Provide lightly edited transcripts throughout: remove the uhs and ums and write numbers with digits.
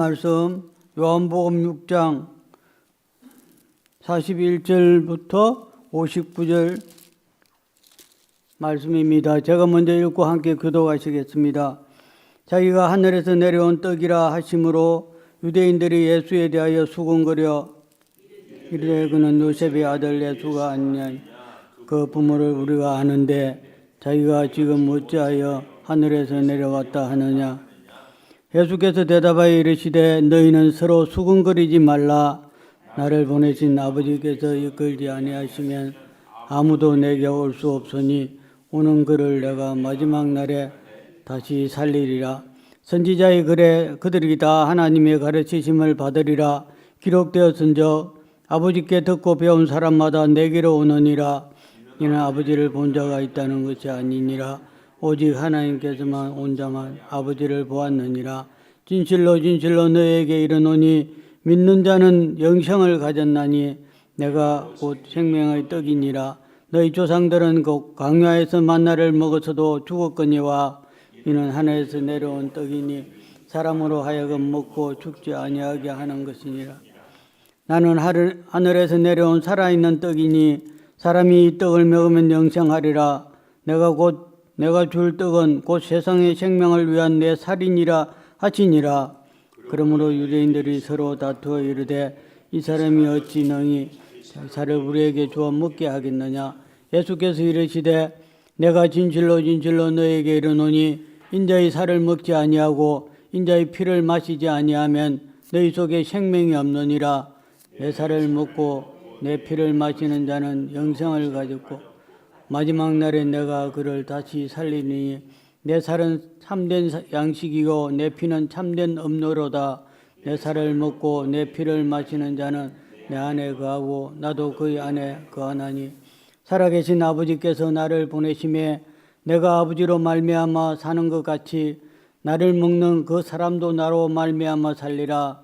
말씀 요한복음 6장 41절부터 59절 말씀입니다. 제가 먼저 읽고 함께 교독하시겠습니다. 자기가 하늘에서 내려온 떡이라 하심으로 유대인들이 예수에 대하여 수군거려 이르되 그는 요셉의 아들 예수가 아니냐. 그 부모를 우리가 아는데 자기가 지금 어찌하여 하늘에서 내려왔다 하느냐. 예수께서 대답하여 이르시되 너희는 서로 수군거리지 말라. 나를 보내신 아버지께서 이끌지 아니하시면 아무도 내게 올 수 없으니 오는 그를 내가 마지막 날에 다시 살리리라. 선지자의 글에 그들이 다 하나님의 가르치심을 받으리라. 기록되었은즉 아버지께 듣고 배운 사람마다 내게로 오느니라. 이는 아버지를 본 자가 있다는 것이 아니니라. 오직 하나님께서만 온 자만 아버지를 보았느니라. 진실로 진실로 너희에게 이르노니 믿는 자는 영생을 가졌나니 내가 곧 생명의 떡이니라. 너희 조상들은 곧 광야에서 만나를 먹어서도 죽었거니와 이는 하늘에서 내려온 떡이니 사람으로 하여금 먹고 죽지 아니하게 하는 것이니라. 나는 하늘에서 내려온 살아있는 떡이니 사람이 이 떡을 먹으면 영생하리라. 내가 줄 떡은 곧 세상의 생명을 위한 내 살이니라 하시니라. 그러므로 유대인들이 서로 다투어 이르되 이 사람이 어찌 능히 살을 우리에게 주어 먹게 하겠느냐. 예수께서 이르시되 내가 진실로 진실로 너희에게 이르노니 인자의 살을 먹지 아니하고 인자의 피를 마시지 아니하면 너희 속에 생명이 없느니라. 내 살을 먹고 내 피를 마시는 자는 영생을 가졌고 마지막 날에 내가 그를 다시 살리니 내 살은 참된 양식이고 내 피는 참된 음료로다. 내 살을 먹고 내 피를 마시는 자는 내 안에 거하고 나도 그의 안에 거하나니 살아계신 아버지께서 나를 보내심에 내가 아버지로 말미암아 사는 것 같이 나를 먹는 그 사람도 나로 말미암아 살리라.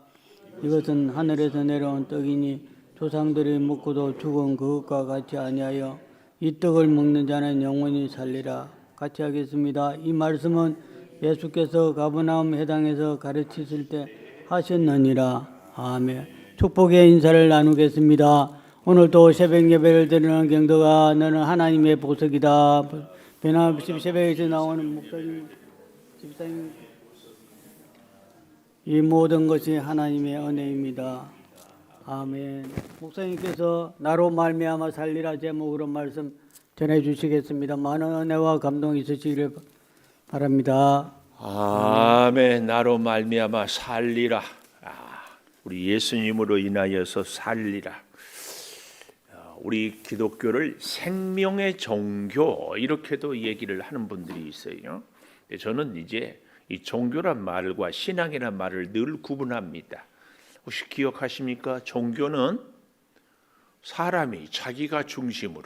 이것은 하늘에서 내려온 떡이니 조상들이 먹고도 죽은 그것과 같이 아니하여 이 떡을 먹는 자는 영원히 살리라. 같이 하겠습니다. 이 말씀은 예수께서 가버나움 회당에서 가르치실 때 하셨느니라. 아멘. 축복의 인사를 나누겠습니다. 오늘도 새벽 예배를 드리는 경도가 너는 하나님의 보석이다. 변함없이 새벽에서 나오는 목사님, 집사님, 이 모든 것이 하나님의 은혜입니다. 아멘. 목사님께서 나로 말미암아 살리라 제목으로 말씀 전해 주시겠습니다. 많은 은혜와 감동이 있으시기를 바랍니다. 아멘. 나로 말미암아 살리라. 우리 예수님으로 인하여서 살리라. 우리 기독교를 생명의 종교 이렇게도 얘기를 하는 분들이 있어요. 저는 이제 이 종교란 말과 신앙이란 말을 늘 구분합니다. 혹시 기억하십니까? 종교는 사람이 자기가 중심으로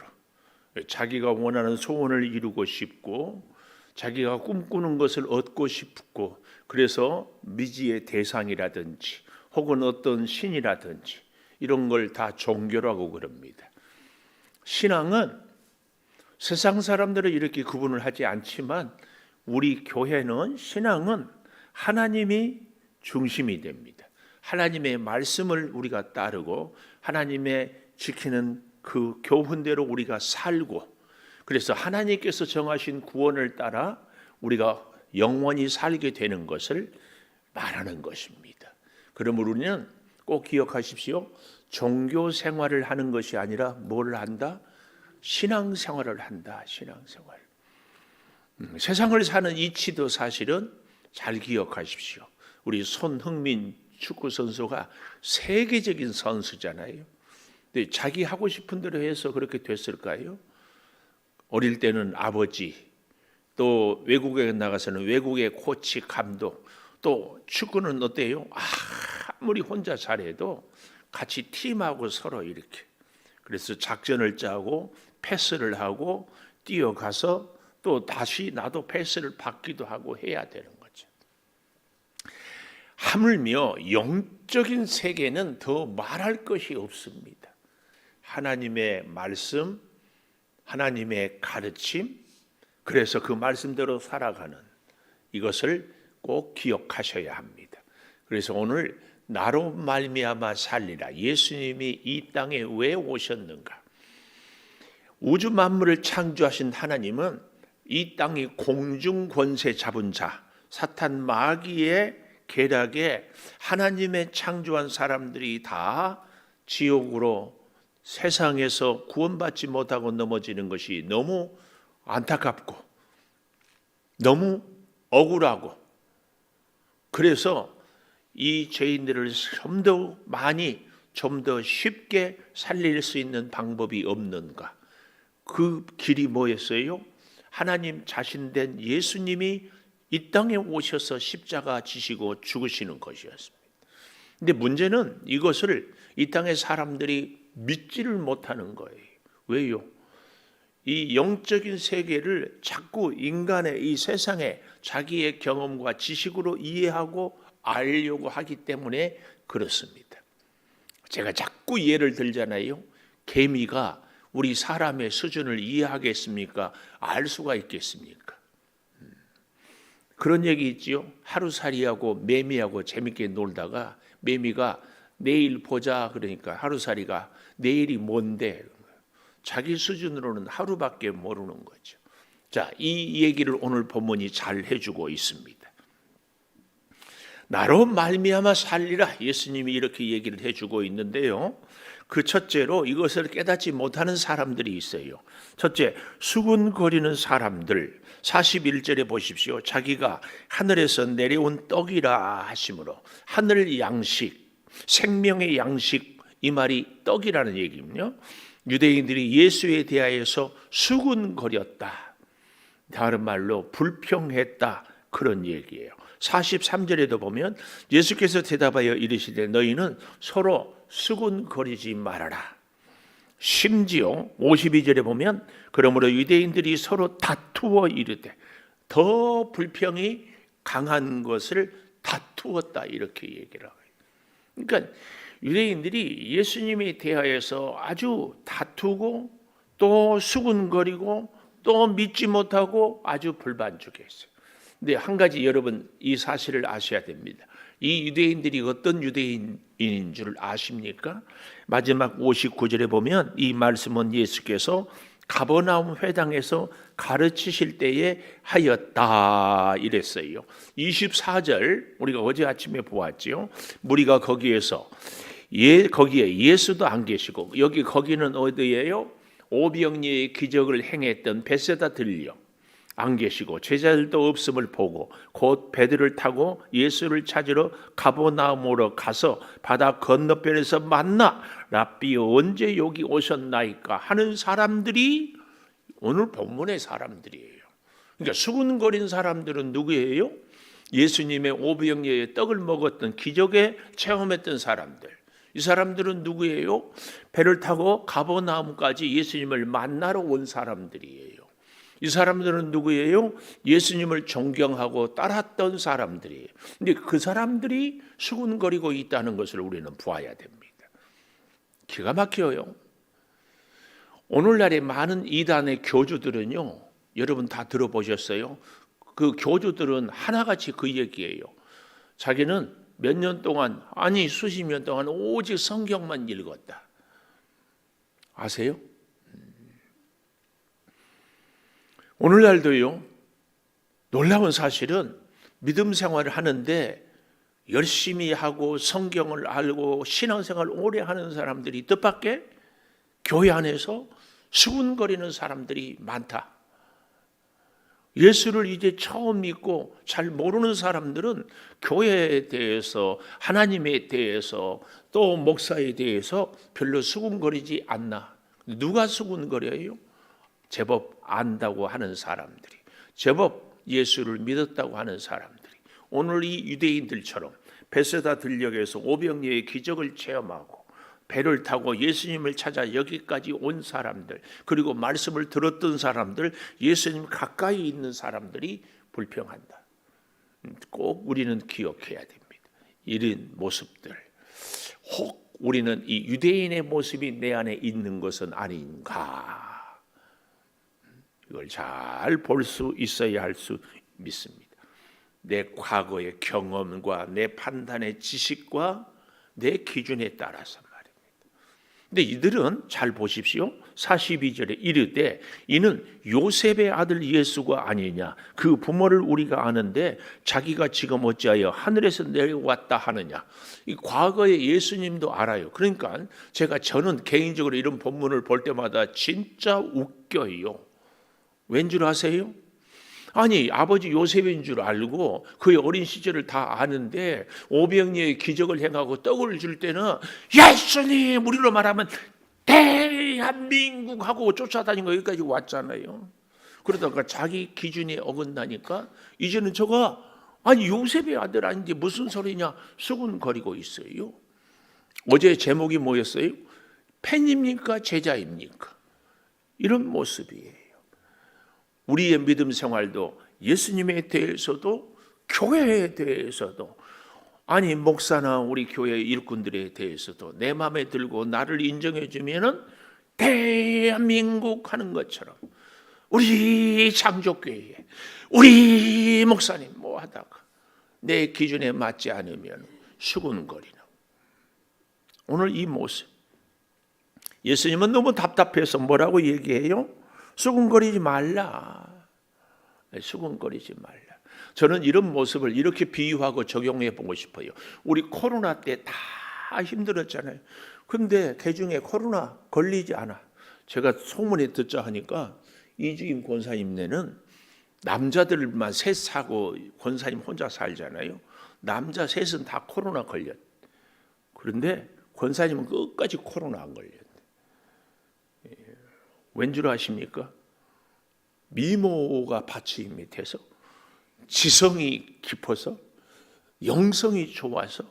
자기가 원하는 소원을 이루고 싶고 자기가 꿈꾸는 것을 얻고 싶고 그래서 미지의 대상이라든지 혹은 어떤 신이라든지 이런 걸 다 종교라고 그럽니다. 신앙은 세상 사람들은 이렇게 구분을 하지 않지만 우리 교회는 신앙은 하나님이 중심이 됩니다. 하나님의 말씀을 우리가 따르고 하나님의 지키는 그 교훈대로 우리가 살고 그래서 하나님께서 정하신 구원을 따라 우리가 영원히 살게 되는 것을 말하는 것입니다. 그러므로 우리는 꼭 기억하십시오. 종교 생활을 하는 것이 아니라 뭘 한다? 신앙 생활을 한다. 신앙 생활. 세상을 사는 이치도 사실은 잘 기억하십시오. 우리 손흥민 축구 선수가 세계적인 선수잖아요. 근데 자기 하고 싶은 대로 해서 그렇게 됐을까요? 어릴 때는 아버지, 또 외국에 나가서는 외국의 코치, 감독, 또 축구는 어때요? 아무리 혼자 잘해도 같이 팀하고 서로 이렇게 그래서 작전을 짜고 패스를 하고 뛰어가서 또 다시 나도 패스를 받기도 하고 해야 되는 거죠. 하물며 영적인 세계는 더 말할 것이 없습니다. 하나님의 말씀, 하나님의 가르침, 그래서 그 말씀대로 살아가는 이것을 꼭 기억하셔야 합니다. 그래서 오늘 나로 말미암아 살리라. 예수님이 이 땅에 왜 오셨는가? 우주 만물을 창조하신 하나님은 이 땅이 공중 권세 잡은 자, 사탄 마귀의 계략에 하나님의 창조한 사람들이 다 지옥으로 세상에서 구원받지 못하고 넘어지는 것이 너무 안타깝고 너무 억울하고, 그래서 이 죄인들을 좀 더 많이, 좀 더 쉽게 살릴 수 있는 방법이 없는가? 그 길이 뭐였어요? 하나님 자신 된 예수님이 이 땅에 오셔서 십자가 지시고 죽으시는 것이었습니다. 근데 문제는 이것을 이 땅의 사람들이 믿지를 못하는 거예요. 왜요? 이 영적인 세계를 자꾸 인간의 이 세상에 자기의 경험과 지식으로 이해하고 알려고 하기 때문에 그렇습니다. 제가 자꾸 예를 들잖아요. 개미가 우리 사람의 수준을 이해하겠습니까? 알 수가 있겠습니까? 그런 얘기 있지요. 하루살이하고 매미하고 재밌게 놀다가 매미가 내일 보자 그러니까 하루살이가 내일이 뭔데? 자기 수준으로는 하루밖에 모르는 거죠. 자, 이 얘기를 오늘 본문이 잘 해주고 있습니다. 나로 말미암아 살리라. 예수님이 이렇게 얘기를 해주고 있는데요. 그 첫째로 이것을 깨닫지 못하는 사람들이 있어요. 첫째, 수군거리는 사람들. 41절에 보십시오. 자기가 하늘에서 내려온 떡이라 하심으로, 하늘 양식, 생명의 양식, 이 말이 떡이라는 얘기군요. 유대인들이 예수에 대하여서 수군거렸다, 다른 말로 불평했다, 그런 얘기예요. 43절에도 보면 예수께서 대답하여 이르시되 너희는 서로 수군거리지 말아라. 심지어 52절에 보면 그러므로 유대인들이 서로 다투어 이르되, 더 불평이 강한 것을 다투었다, 이렇게 얘기를 하고 있어요. 그러니까 유대인들이 예수님에 대하여서 아주 다투고 또 수군거리고 또 믿지 못하고 아주 불만족했어요. 근데 한 가지 여러분 이 사실을 아셔야 됩니다. 이 유대인들이 어떤 유대인인 줄 아십니까? 마지막 59절에 보면 이 말씀은 예수께서 가버나움 회당에서 가르치실 때에 하였다 이랬어요. 24절 우리가 어제 아침에 보았지요. 무리가 거기에서 거기에 예수도 안 계시고, 여기 거기는 어디예요? 오병이의 기적을 행했던 베세다 들려 안 계시고 제자들도 없음을 보고 곧 배들을 타고 예수를 찾으러 가버나움으로 가서 바다 건너편에서 만나 랍비 언제 여기 오셨나이까 하는 사람들이 오늘 본문의 사람들이에요. 그러니까 수군거린 사람들은 누구예요? 예수님의 오병이어의 떡을 먹었던 기적에 체험했던 사람들. 이 사람들은 누구예요? 배를 타고 가버나움까지 예수님을 만나러 온 사람들이에요. 이 사람들은 누구예요? 예수님을 존경하고 따랐던 사람들이에요. 근데 그 사람들이 수군거리고 있다는 것을 우리는 보아야 됩니다. 기가 막혀요. 오늘날의 많은 이단의 교주들은요, 여러분 다 들어보셨어요? 그 교주들은 하나같이 그 얘기예요. 자기는 몇 년 동안, 아니 수십 년 동안 오직 성경만 읽었다. 아세요? 오늘날도요, 놀라운 사실은 믿음 생활을 하는데 열심히 하고 성경을 알고 신앙생활을 오래 하는 사람들이 뜻밖의 교회 안에서 수군거리는 사람들이 많다. 예수를 이제 처음 믿고 잘 모르는 사람들은 교회에 대해서, 하나님에 대해서, 또 목사에 대해서 별로 수군거리지 않나. 누가 수군거려요? 제법 안다고 하는 사람들이, 제법 예수를 믿었다고 하는 사람들이 오늘 이 유대인들처럼 베세다 들녘에서 오병이어의 기적을 체험하고 배를 타고 예수님을 찾아 여기까지 온 사람들, 그리고 말씀을 들었던 사람들, 예수님 가까이 있는 사람들이 불평한다. 꼭 우리는 기억해야 됩니다. 이런 모습들, 혹 우리는 이 유대인의 모습이 내 안에 있는 것은 아닌가, 이걸 잘 볼 수 있어야 할 수 믿습니다. 내 과거의 경험과 내 판단의 지식과 내 기준에 따라서 말입니다. 근데 이들은 잘 보십시오. 42절에 이르되 이는 요셉의 아들 예수가 아니냐. 그 부모를 우리가 아는데 자기가 지금 어찌하여 하늘에서 내려왔다 하느냐. 이 과거의 예수님도 알아요. 그러니까 저는 개인적으로 이런 본문을 볼 때마다 진짜 웃겨요. 왠 줄 아세요? 아니 아버지 요셉인 줄 알고 그의 어린 시절을 다 아는데 오병이의 기적을 행하고 떡을 줄 때는 예수님, 우리로 말하면 대한민국하고 쫓아다닌 거 여기까지 왔잖아요. 그러다가 자기 기준에 어긋나니까 이제는 저가 아니 요셉의 아들 아닌데 무슨 소리냐 수군거리고 있어요. 어제 제목이 뭐였어요? 팬입니까 제자입니까? 이런 모습이에요. 우리의 믿음 생활도 예수님에 대해서도 교회에 대해서도 아니 목사나 우리 교회 일꾼들에 대해서도 내 마음에 들고 나를 인정해 주면은 대한민국 하는 것처럼 우리 창조교회 우리 목사님 뭐 하다가 내 기준에 맞지 않으면 수군거리는 오늘 이 모습. 예수님은 너무 답답해서 뭐라고 얘기해요? 수군거리지 말라. 수군거리지 말라. 저는 이런 모습을 이렇게 비유하고 적용해 보고 싶어요. 우리 코로나 때 다 힘들었잖아요. 근데 그중에 코로나 걸리지 않아. 제가 소문에 듣자 하니까 이주임 권사님네는 남자들만 셋 사고 권사님 혼자 살잖아요. 남자 셋은 다 코로나 걸렸. 그런데 권사님은 끝까지 코로나 안 걸렸. 왠 줄 아십니까? 미모가 받치 밑에서 지성이 깊어서 영성이 좋아서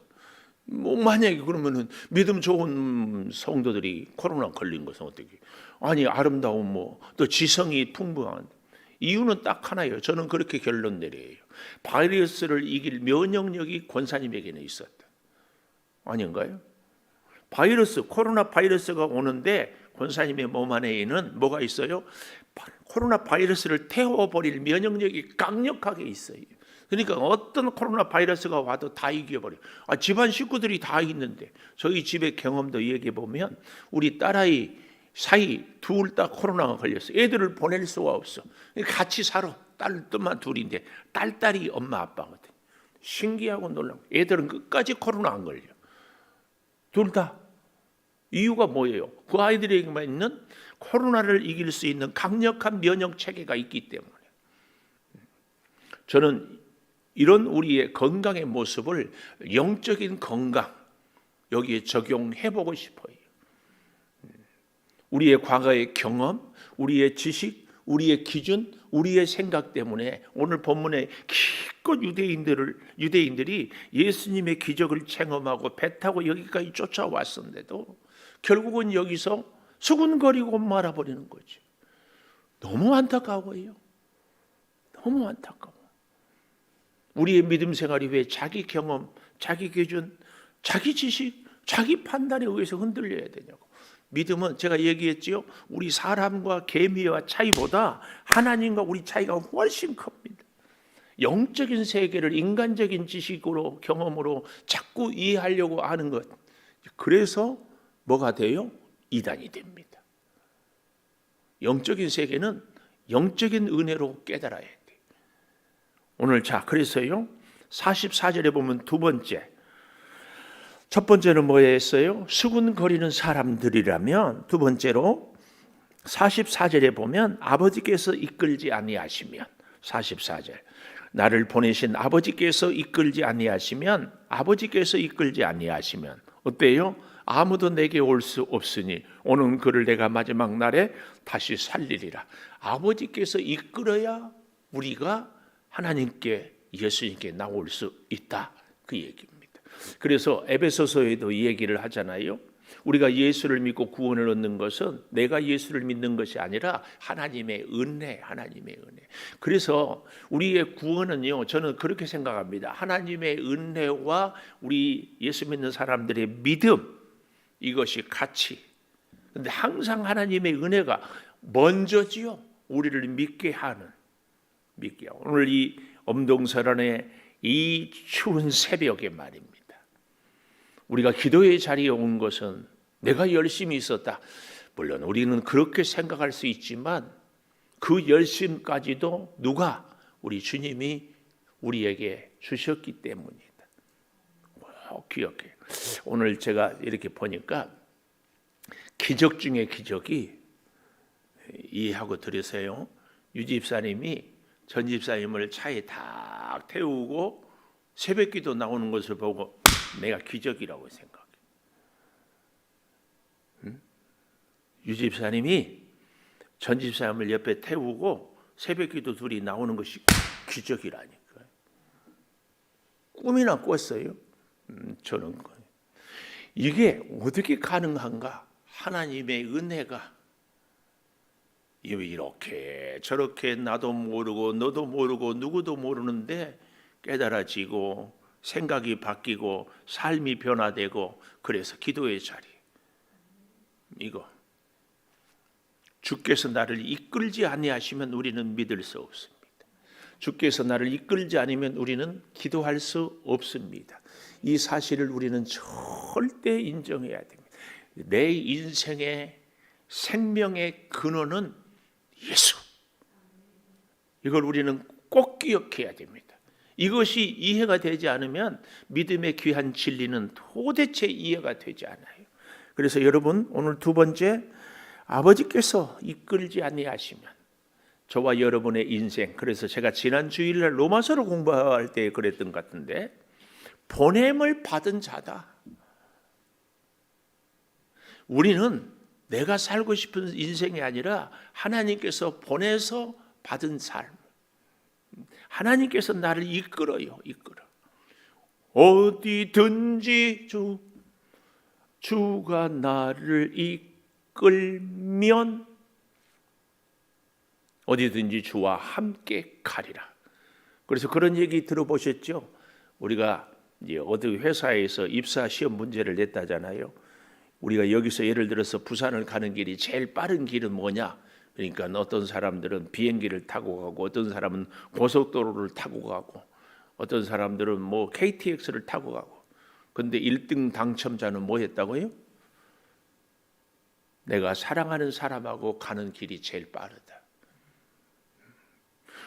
뭐 만약에 그러면은 믿음 좋은 성도들이 코로나 걸린 것은 어떻게? 아니 아름다운 뭐 또 지성이 풍부한 이유는 딱 하나예요. 저는 그렇게 결론 내려요. 바이러스를 이길 면역력이 권사님에게는 있었다. 아닌가요? 코로나 바이러스가 오는데 권사님의 몸 안에는 뭐가 있어요? 코로나 바이러스를 태워버릴 면역력이 강력하게 있어요. 그러니까 어떤 코로나 바이러스가 와도 다 이겨버려. 집안 식구들이 다 있는데 저희 집의 경험도 얘기해 보면 우리 딸아이 사이 둘 다 코로나가 걸렸어. 애들을 보낼 수가 없어. 같이 살아. 딸만 둘인데 딸이 엄마 아빠거든. 신기하고 놀라고. 애들은 끝까지 코로나 안 걸려. 둘 다. 이유가 뭐예요? 그 아이들에게만 있는 코로나를 이길 수 있는 강력한 면역 체계가 있기 때문에. 저는 이런 우리의 건강의 모습을 영적인 건강 여기에 적용해 보고 싶어요. 우리의 과거의 경험, 우리의 지식, 우리의 기준, 우리의 생각 때문에 오늘 본문에 기껏 유대인들이 예수님의 기적을 체험하고 배 타고 여기까지 쫓아왔었는데도 결국은 여기서 수군거리고 말아버리는 거죠. 너무 안타까워요. 너무 안타까워. 우리의 믿음 생활이 왜 자기 경험, 자기 기준, 자기 지식, 자기 판단에 의해서 흔들려야 되냐고. 믿음은 제가 얘기했지요. 우리 사람과 개미와 차이보다 하나님과 우리 차이가 훨씬 큽니다. 영적인 세계를 인간적인 지식으로 경험으로 자꾸 이해하려고 하는 것. 그래서 뭐가 돼요? 이단이 됩니다. 영적인 세계는 영적인 은혜로 깨달아야 돼요. 오늘 그래서요 44절에 보면 두 번째, 첫 번째는 뭐였어요? 수군거리는 사람들이라면, 두 번째로 44절에 보면 아버지께서 이끌지 아니하시면, 44절 나를 보내신 아버지께서 이끌지 아니하시면, 아버지께서 이끌지 아니하시면 어때요? 아무도 내게 올 수 없으니 오는 그를 내가 마지막 날에 다시 살리리라. 아버지께서 이끌어야 우리가 하나님께, 예수님께 나올 수 있다, 그 얘기입니다. 그래서 에베소서에도 이 얘기를 하잖아요. 우리가 예수를 믿고 구원을 얻는 것은 내가 예수를 믿는 것이 아니라 하나님의 은혜, 하나님의 은혜. 그래서 우리의 구원은요, 저는 그렇게 생각합니다. 하나님의 은혜와 우리 예수 믿는 사람들의 믿음, 이것이 같이. 근데 항상 하나님의 은혜가 먼저지요. 우리를 믿게 하는. 오늘 이 엄동설안의 이 추운 새벽에 말입니다. 우리가 기도의 자리에 온 것은 내가 열심히 있었다. 물론 우리는 그렇게 생각할 수 있지만 그 열심까지도 누가? 우리 주님이 우리에게 주셨기 때문이다. 기억해. 오늘 제가 이렇게 보니까 기적 중에 기적이, 이해하고 들으세요. 유 집사님이 전 집사님을 차에 딱 태우고 새벽기도 나오는 것을 보고 내가 기적이라고 생각해. 유 집사님이 전 집사님을 옆에 태우고 새벽기도 둘이 나오는 것이 기적이라니까요. 꿈이나 꿨어요. 저는 이게 어떻게 가능한가? 하나님의 은혜가 이렇게 저렇게 나도 모르고 너도 모르고 누구도 모르는데 깨달아지고 생각이 바뀌고 삶이 변화되고, 그래서 기도의 자리, 이거 주께서 나를 이끌지 아니하시면 우리는 믿을 수 없습니다. 주께서 나를 이끌지 않으면 우리는 기도할 수 없습니다. 이 사실을 우리는 절대 인정해야 됩니다. 내 인생의 생명의 근원은 예수. 이걸 우리는 꼭 기억해야 됩니다. 이것이 이해가 되지 않으면 믿음의 귀한 진리는 도대체 이해가 되지 않아요. 그래서 여러분, 오늘 두 번째, 아버지께서 이끌지 아니하시면 저와 여러분의 인생, 그래서 제가 지난 주일날 로마서를 공부할 때 그랬던 것 같은데, 보냄을 받은 자다. 우리는 내가 살고 싶은 인생이 아니라 하나님께서 보내서 받은 삶. 하나님께서 나를 이끌어요. 이끌어. 어디든지 주가 나를 이끌면 어디든지 주와 함께 가리라. 그래서 그런 얘기 들어보셨죠? 우리가 이제 어디 회사에서 입사 시험 문제를 냈다잖아요. 우리가 여기서 예를 들어서 부산을 가는 길이 제일 빠른 길은 뭐냐? 그러니까 어떤 사람들은 비행기를 타고 가고, 어떤 사람은 고속도로를 타고 가고, 어떤 사람들은 뭐 KTX를 타고 가고. 근데 1등 당첨자는 뭐 했다고요? 내가 사랑하는 사람하고 가는 길이 제일 빠르다.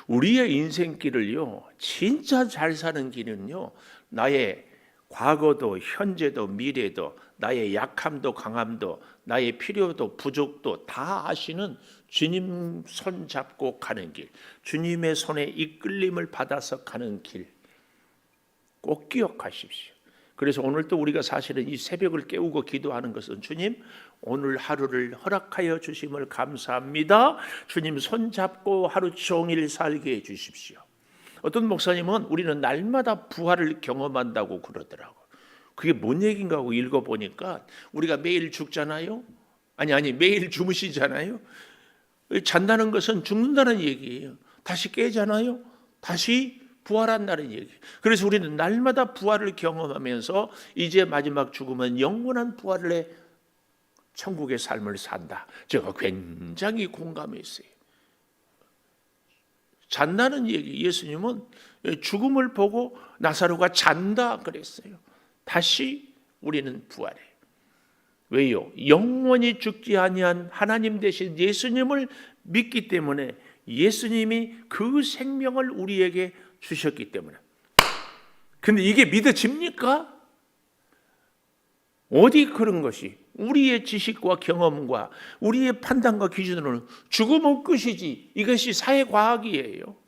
우리의 인생길을요, 진짜 잘 사는 길은요, 나의 과거도 현재도 미래도, 나의 약함도 강함도, 나의 필요도 부족도 다 아시는 주님 손 잡고 가는 길, 주님의 손에 이끌림을 받아서 가는 길, 꼭 기억하십시오. 그래서 오늘도 우리가 사실은 이 새벽을 깨우고 기도하는 것은, 주님 오늘 하루를 허락하여 주심을 감사합니다. 주님 손 잡고 하루 종일 살게 해 주십시오. 어떤 목사님은 우리는 날마다 부활을 경험한다고 그러더라고요. 그게 뭔 얘기인가 하고 읽어보니까, 우리가 매일 죽잖아요. 아니 매일 주무시잖아요. 잔다는 것은 죽는다는 얘기예요. 다시 깨잖아요. 다시 부활한다는 얘기. 그래서 우리는 날마다 부활을 경험하면서 이제 마지막 죽으면 영원한 부활을 해 천국의 삶을 산다. 제가 굉장히 공감했어요. 잔다는 얘기, 예수님은 죽음을 보고 나사로가 잔다 그랬어요. 다시 우리는 부활해. 왜요? 영원히 죽지 아니한 하나님 대신 예수님을 믿기 때문에, 예수님이 그 생명을 우리에게 주셨기 때문에. 근데 이게 믿어집니까? 어디 그런 것이, 우리의 지식과 경험과 우리의 판단과 기준으로는 죽음은 끝이지, 이것이 사회과학이에요.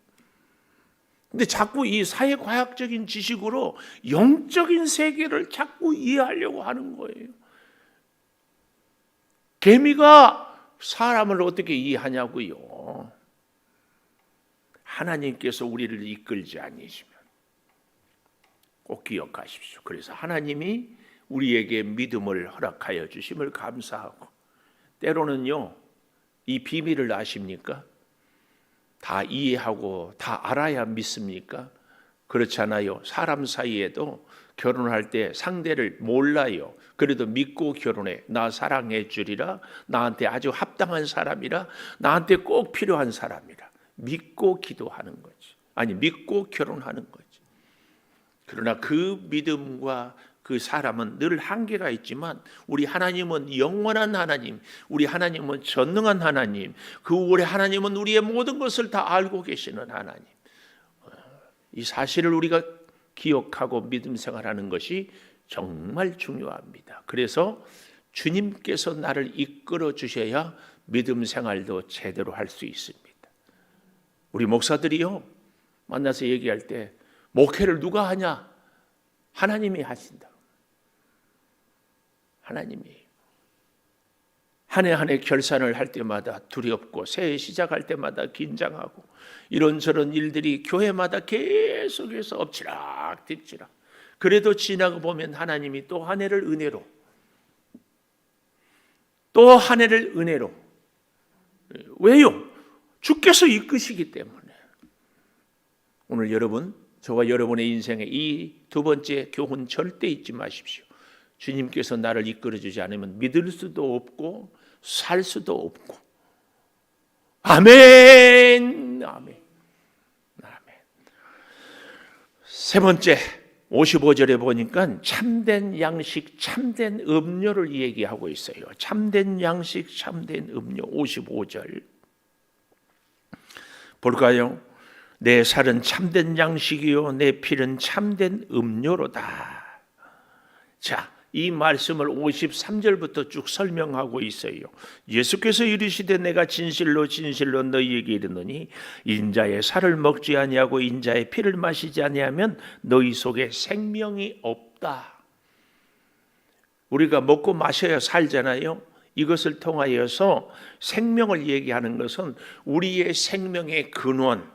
근데 자꾸 이 사회과학적인 지식으로 영적인 세계를 자꾸 이해하려고 하는 거예요. 개미가 사람을 어떻게 이해하냐고요. 하나님께서 우리를 이끌지 않으시면 꼭 기억하십시오. 그래서 하나님이 우리에게 믿음을 허락하여 주심을 감사하고, 때로는요, 이 비밀을 아십니까? 다 이해하고 다 알아야 믿습니까? 그렇잖아요. 사람 사이에도 결혼할 때 상대를 몰라요. 그래도 믿고 결혼해. 나 사랑해 주리라. 나한테 아주 합당한 사람이라. 나한테 꼭 필요한 사람이라. 믿고 기도하는 거지. 아니, 믿고 결혼하는 거지. 그러나 그 믿음과 그 사람은 늘 한계가 있지만 우리 하나님은 영원한 하나님, 우리 하나님은 전능한 하나님, 그 우리 하나님은 우리의 모든 것을 다 알고 계시는 하나님. 이 사실을 우리가 기억하고 믿음 생활하는 것이 정말 중요합니다. 그래서 주님께서 나를 이끌어 주셔야 믿음 생활도 제대로 할 수 있습니다. 우리 목사들이요, 만나서 얘기할 때 목회를 누가 하냐? 하나님이 하신다. 하나님이. 한 해 한 해 결산을 할 때마다 두렵고 새해 시작할 때마다 긴장하고 이런저런 일들이 교회마다 계속해서 엎치락 뒤치락. 그래도 지나고 보면 하나님이 또 한 해를 은혜로, 또 한 해를 은혜로. 왜요? 주께서 이끄시기 때문에. 오늘 여러분, 저와 여러분의 인생에 이 두 번째 교훈 절대 잊지 마십시오. 주님께서 나를 이끌어주지 않으면 믿을 수도 없고 살 수도 없고. 아멘. 아멘. 아멘. 세 번째 55절에 보니까 참된 양식, 참된 음료를 얘기하고 있어요. 참된 양식, 참된 음료. 55절 볼까요? 내 살은 참된 양식이요 내 피는 참된 음료로다. 자, 이 말씀을 53절부터 쭉 설명하고 있어요. 예수께서 이르시되 내가 진실로 진실로 너희에게 이르노니 인자의 살을 먹지 아니하고 인자의 피를 마시지 아니하면 너희 속에 생명이 없다. 우리가 먹고 마셔야 살잖아요. 이것을 통하여서 생명을 얘기하는 것은 우리의 생명의 근원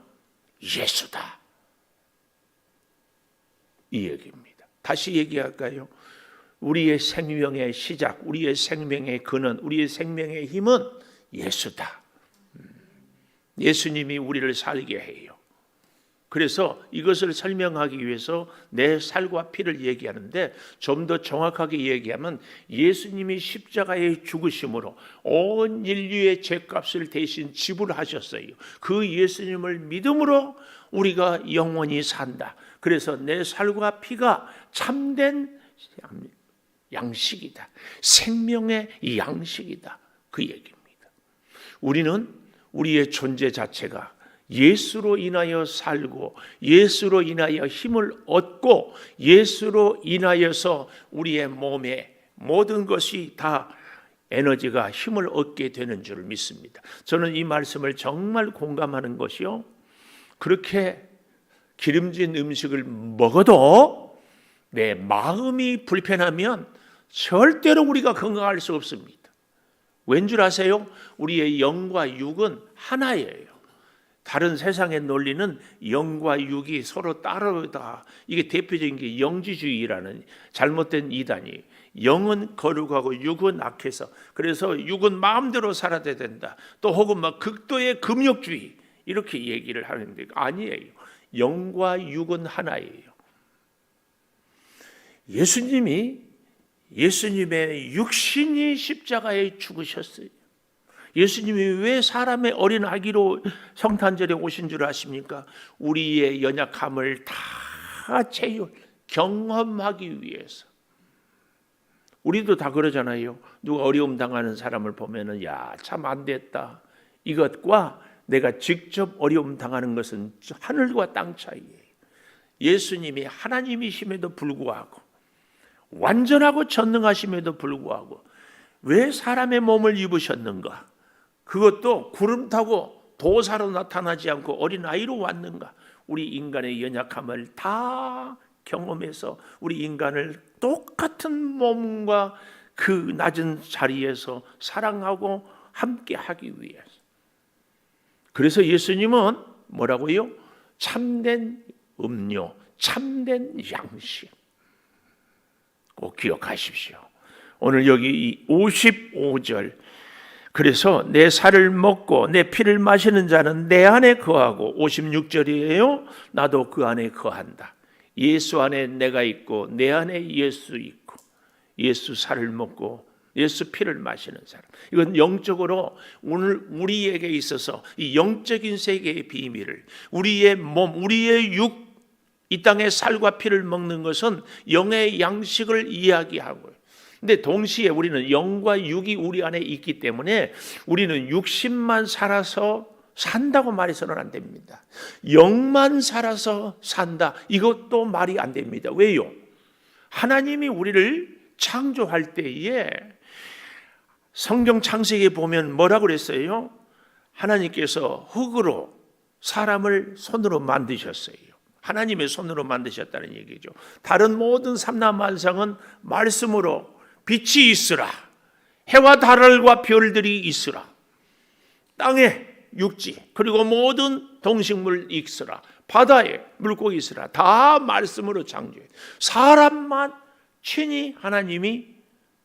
예수다, 이 얘기입니다. 다시 얘기할까요? 우리의 생명의 시작, 우리의 생명의 근원, 우리의 생명의 힘은 예수다. 예수님이 우리를 살게 해요. 그래서 이것을 설명하기 위해서 내 살과 피를 얘기하는데 좀 더 정확하게 얘기하면 예수님이 십자가에 죽으심으로 온 인류의 죄값을 대신 지불하셨어요. 그 예수님을 믿음으로 우리가 영원히 산다. 그래서 내 살과 피가 참된 양식이다. 생명의 양식이다. 그 얘기입니다. 우리는 우리의 존재 자체가 예수로 인하여 살고 예수로 인하여 힘을 얻고 예수로 인하여서 우리의 몸에 모든 것이 다 에너지가 힘을 얻게 되는 줄 믿습니다. 저는 이 말씀을 정말 공감하는 것이요, 그렇게 기름진 음식을 먹어도 내 마음이 불편하면 절대로 우리가 건강할 수 없습니다. 왠 줄 아세요? 우리의 영과 육은 하나예요. 다른 세상의 논리는 영과 육이 서로 따르다. 이게 대표적인 게 영지주의라는 잘못된 이단이. 영은 거룩하고 육은 악해서, 그래서 육은 마음대로 살아야 된다. 또 혹은 막 극도의 금욕주의 이렇게 얘기를 하는데 아니에요. 영과 육은 하나예요. 예수님의 육신이 십자가에 죽으셨어요. 예수님이 왜 사람의 어린 아기로 성탄절에 오신 줄 아십니까? 우리의 연약함을 다 경험하기 위해서. 우리도 다 그러잖아요. 누가 어려움 당하는 사람을 보면은 야, 참 안 됐다. 이것과 내가 직접 어려움 당하는 것은 하늘과 땅 차이예요. 예수님이 하나님이심에도 불구하고 완전하고 전능하심에도 불구하고 왜 사람의 몸을 입으셨는가? 그것도 구름 타고 도사로 나타나지 않고 어린아이로 왔는가? 우리 인간의 연약함을 다 경험해서 우리 인간을 똑같은 몸과 그 낮은 자리에서 사랑하고 함께 하기 위해서. 그래서 예수님은 뭐라고요? 참된 음료, 참된 양식. 꼭 기억하십시오. 오늘 여기 55절, 그래서 내 살을 먹고 내 피를 마시는 자는 내 안에 거하고, 56절이에요. 나도 그 안에 거한다. 예수 안에 내가 있고 내 안에 예수 있고, 예수 살을 먹고 예수 피를 마시는 사람. 이건 영적으로 오늘 우리에게 있어서 이 영적인 세계의 비밀을, 우리의 몸, 우리의 육, 이 땅의 살과 피를 먹는 것은 영의 양식을 이야기하고요. 근데 동시에 우리는 영과 육이 우리 안에 있기 때문에 우리는 육신만 살아서 산다고 말해서는 안 됩니다. 영만 살아서 산다. 이것도 말이 안 됩니다. 왜요? 하나님이 우리를 창조할 때에 성경 창세기에 보면 뭐라고 그랬어요? 하나님께서 흙으로 사람을 손으로 만드셨어요. 하나님의 손으로 만드셨다는 얘기죠. 다른 모든 삼라만상은 말씀으로 빛이 있으라, 해와 달과 별들이 있으라, 땅에 육지 그리고 모든 동식물 있으라, 바다에 물고기 있으라, 다 말씀으로 창조해. 사람만 친히 하나님이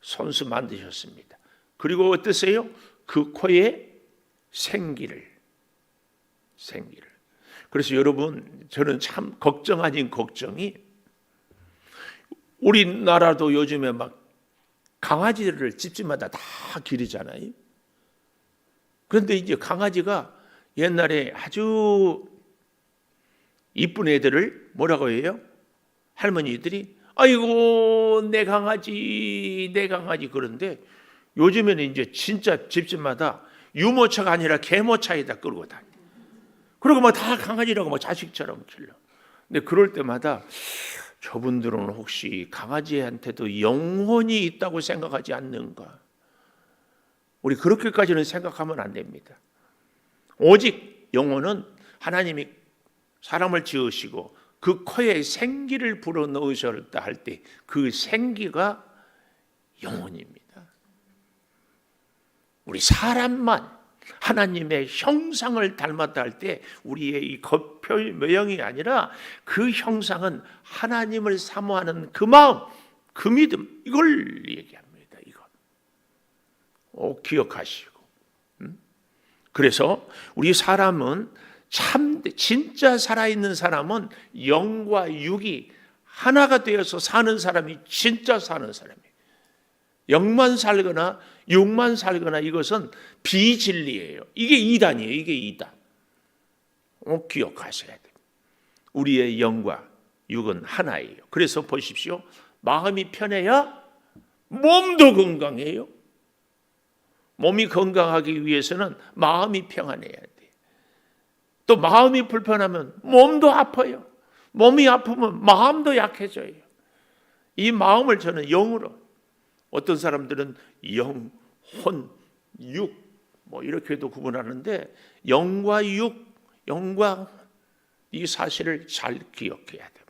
손수 만드셨습니다. 그리고 어떠세요? 그 코에 생기를. 그래서 여러분, 저는 참 걱정 아닌 걱정이, 우리나라도 요즘에 막 강아지를 집집마다 다 기르잖아요. 그런데 이제 강아지가 옛날에 아주 이쁜 애들을 뭐라고 해요? 할머니들이 아이고 내 강아지 그런데 요즘에는 이제 진짜 집집마다 유모차가 아니라 개모차에다 끌고 다녀. 그리고 뭐 다 강아지라고 뭐 자식처럼 길러. 근데 그럴 때마다 저분들은 혹시 강아지한테도 영혼이 있다고 생각하지 않는가? 우리 그렇게까지는 생각하면 안 됩니다. 오직 영혼은 하나님이 사람을 지으시고 그 코에 생기를 불어넣으셨다 할 때 그 생기가 영혼입니다. 우리 사람만 하나님의 형상을 닮았다 할 때 우리의 이 겉표 모양이 아니라 그 형상은 하나님을 사모하는 그 마음, 그 믿음, 이걸 얘기합니다. 이거 꼭 기억하시고. 그래서 우리 사람은 진짜 살아있는 사람은 영과 육이 하나가 되어서 사는 사람이 진짜 사는 사람이에요. 영만 살거나 육만 살거나 이것은 비진리예요. 이게 이단이에요. 이게 이단. 꼭 기억하셔야 돼요. 우리의 영과 육은 하나예요. 그래서 보십시오. 마음이 편해야 몸도 건강해요. 몸이 건강하기 위해서는 마음이 평안해야 돼요. 또 마음이 불편하면 몸도 아파요. 몸이 아프면 마음도 약해져요. 이 마음을 저는 영으로, 어떤 사람들은 영, 혼, 육 뭐 이렇게도 구분하는데 영과 육, 영과 이 사실을 잘 기억해야 됩니다.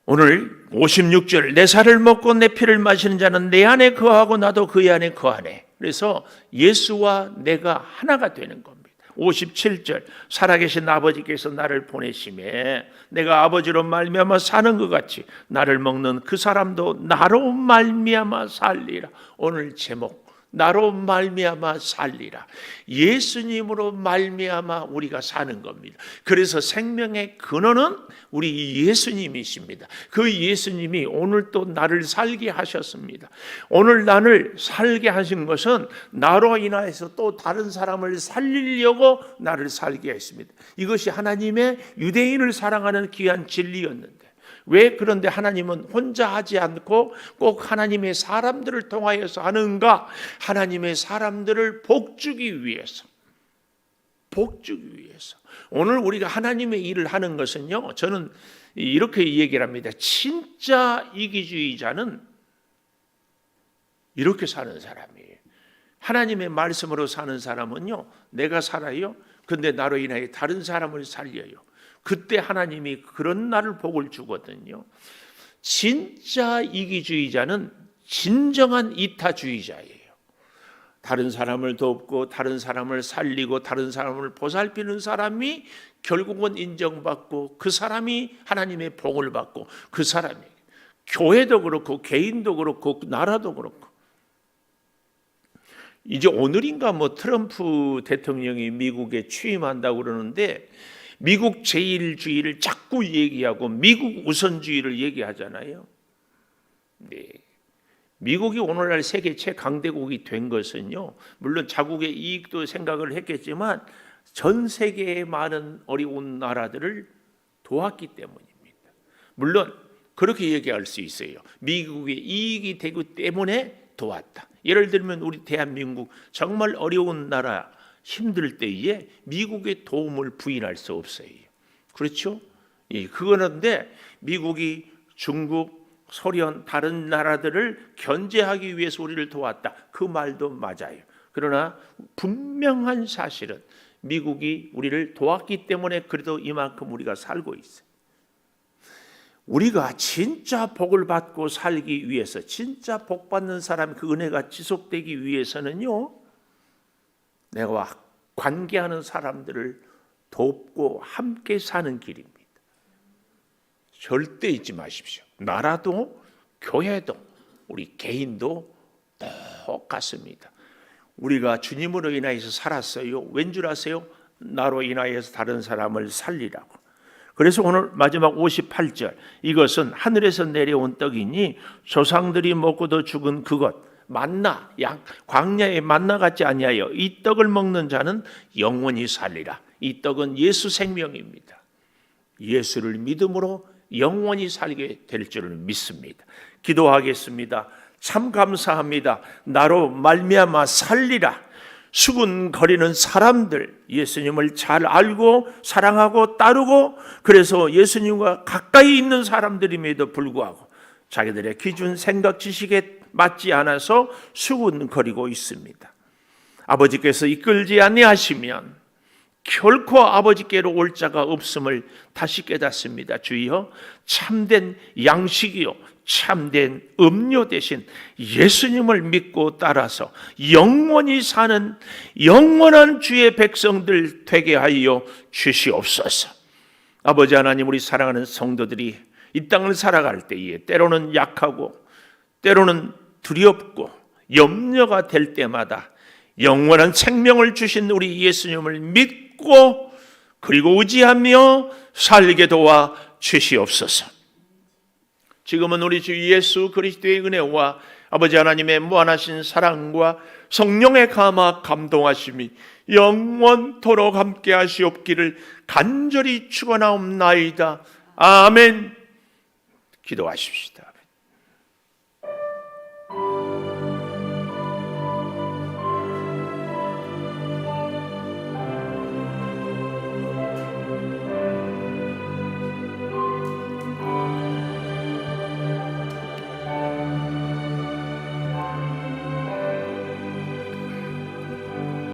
오늘 56절 내 살을 먹고 내 피를 마시는 자는 내 안에 거하고 나도 그의 안에 거하네. 그래서 예수와 내가 하나가 되는 겁니다. 57절 살아계신 아버지께서 나를 보내심에 내가 아버지로 말미암아 사는 것 같이 나를 먹는 그 사람도 나로 말미암아 살리라. 오늘 제목 나로 말미암아 살리라. 예수님으로 말미암아 우리가 사는 겁니다. 그래서 생명의 근원은 우리 예수님이십니다. 그 예수님이 오늘 또 나를 살게 하셨습니다. 오늘 나를 살게 하신 것은 나로 인하여서 또 다른 사람을 살리려고 나를 살게 했습니다. 이것이 하나님의 유대인을 사랑하는 귀한 진리였는데, 왜 그런데 하나님은 혼자 하지 않고 꼭 하나님의 사람들을 통하여서 하는가? 하나님의 사람들을 복주기 위해서. 오늘 우리가 하나님의 일을 하는 것은요, 저는 이렇게 얘기를 합니다. 진짜 이기주의자는 이렇게 사는 사람이에요. 하나님의 말씀으로 사는 사람은요, 내가 살아요. 근데 나로 인하여 다른 사람을 살려요. 그때 하나님이 그런 나를 복을 주거든요. 진짜 이기주의자는 진정한 이타주의자예요. 다른 사람을 돕고 다른 사람을 살리고 다른 사람을 보살피는 사람이 결국은 인정받고 그 사람이 하나님의 복을 받고 그 사람이 교회도 그렇고 개인도 그렇고 나라도 그렇고. 이제 오늘인가 뭐 트럼프 대통령이 미국에 취임한다고 그러는데 미국 제일주의를 자꾸 얘기하고 미국 우선주의를 얘기하잖아요. 네. 미국이 오늘날 세계 최강대국이 된 것은요, 물론 자국의 이익도 생각을 했겠지만 전 세계의 많은 어려운 나라들을 도왔기 때문입니다. 물론 그렇게 얘기할 수 있어요. 미국의 이익이 되기 때문에 도왔다. 예를 들면 우리 대한민국 정말 어려운 나라 힘들 때에 미국의 도움을 부인할 수 없어요. 그렇죠? 예, 그거는데 미국이 중국, 소련 다른 나라들을 견제하기 위해서 우리를 도왔다. 그 말도 맞아요. 그러나 분명한 사실은 미국이 우리를 도왔기 때문에 그래도 이만큼 우리가 살고 있어요. 우리가 진짜 복을 받고 살기 위해서, 진짜 복 받는 사람 그 은혜가 지속되기 위해서는요, 내가 관계하는 사람들을 돕고 함께 사는 길입니다. 절대 잊지 마십시오. 나라도 교회도 우리 개인도 똑같습니다. 우리가 주님으로 인하여서 살았어요. 왠 줄 아세요? 나로 인하여서 다른 사람을 살리라고. 그래서 오늘 마지막 58절, 이것은 하늘에서 내려온 떡이니 조상들이 먹고도 죽은 그것 만나, 광야의 만나 같지 아니하여 이 떡을 먹는 자는 영원히 살리라. 이 떡은 예수 생명입니다. 예수를 믿음으로 영원히 살게 될 줄을 믿습니다. 기도하겠습니다. 참 감사합니다. 나로 말미암아 살리라. 수군거리는 사람들, 예수님을 잘 알고 사랑하고 따르고 그래서 예수님과 가까이 있는 사람들임에도 불구하고 자기들의 기준, 생각, 지식에 맞지 않아서 수군거리고 있습니다. 아버지께서 이끌지 아니하시면 결코 아버지께로 올 자가 없음을 다시 깨닫습니다. 주여, 참된 양식이요 참된 음료 대신 예수님을 믿고 따라서 영원히 사는 영원한 주의 백성들 되게 하여 주시옵소서. 아버지 하나님, 우리 사랑하는 성도들이 이 땅을 살아갈 때에 때로는 약하고 때로는 두렵고 염려가 될 때마다 영원한 생명을 주신 우리 예수님을 믿고 그리고 의지하며 살게 도와 주시옵소서. 지금은 우리 주 예수 그리스도의 은혜와 아버지 하나님의 무한하신 사랑과 성령의 감화 감동하심이 영원토록 함께 하시옵기를 간절히 축원하옵나이다. 아멘. 기도하십시다.